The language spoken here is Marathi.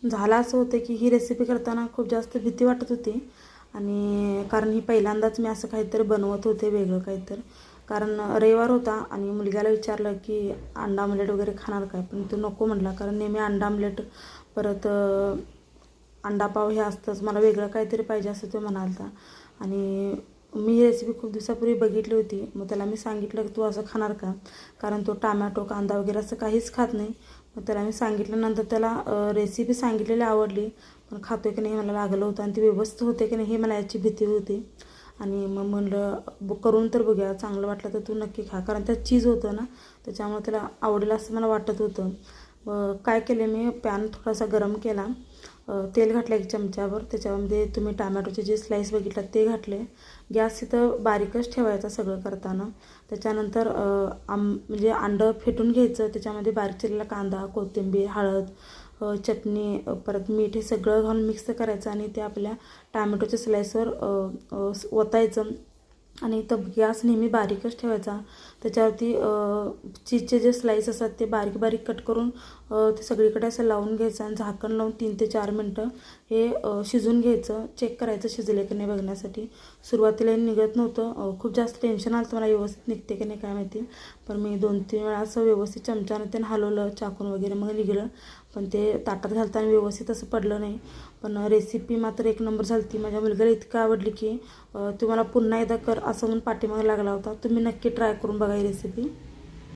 झालं असं होतं की ही रेसिपी करताना खूप जास्त भीती वाटत होती आणि कारण ही पहिल्यांदाच मी असं काहीतरी बनवत होते वेगळं काहीतरी. कारण रविवार होता आणि मुलग्याला विचारलं की अंडा आमलेट वगैरे खाणार काय, पण तो नको म्हटला कारण नेहमी अंडा आमलेट परत अंडा पाव हे असतंच, मला वेगळं काहीतरी पाहिजे असं तो म्हणाला. आणि मी ही रेसिपी खूप दिवसापूर्वी बघितली होती. मग त्याला मी सांगितलं की तू असं खाणार का, कारण तो टॅमॅटो कांदा वगैरे असं काहीच खात नाही. मग त्याला मी सांगितल्यानंतर त्याला रेसिपी सांगितलेली आवडली, पण खातो की नाही मला लागलं होतं आणि ती व्यवस्थित होते की नाही हे मला याची भीती होती. आणि मग म्हणलं करून तर बघूया, चांगलं वाटलं तर तू नक्की खा, कारण त्यात चीज होतं ना त्याच्यामुळे त्याला आवडेल असं मला वाटत होतं. काय केले मी, पॅन थोडासा गरम केला, तेल घातलं 1 चमच्यावर, त्याच्यामध्ये तुम्ही टॅमॅटोचे जे स्लाईस बघितलात ते घातले. गॅस इथं बारीकच ठेवायचा सगळं करताना. त्याच्यानंतर म्हणजे अंडं फेटून घ्यायचं, त्याच्यामध्ये बारीक चिरलेला कांदा, कोथिंबीर, हळद, चटणी, परत मीठ हे सगळं घालून मिक्स करायचं आणि ते आपल्या टॅमॅटोच्या स्लाईसवर ओतायचं. आणि इथं गॅस नेहमी बारीकच ठेवायचा. त्याच्यावरती चीजचे जे स्लाईस असतात ते बारीक बारीक कट करून ते सगळीकडे असं लावून घ्यायचं आणि झाकण लावून 3 ते 4 मिनटं हे शिजून घ्यायचं. चेक करायचं शिजले की नाही बघण्यासाठी. सुरुवातीला निघत नव्हतं, खूप जास्त टेन्शन आलं मला व्यवस्थित निघते की नाही काय माहिती, पण मी 2-3 वेळा असं व्यवस्थित चमच्यानं त्यानं हलवलं चाकून वगैरे, मग निघलं. पण ते ताटात घालताना व्यवस्थित असं पडलं नाही. पण रेसिपी मात्र 1 नंबर झाली ती. माझ्या मुलग्याला इतकं आवडली की तुम्हाला पुन्हा एकदा कर असं म्हणून पाठीमागे लागला होता. तुम्ही नक्की ट्राय करून बघा ही रेसिपी.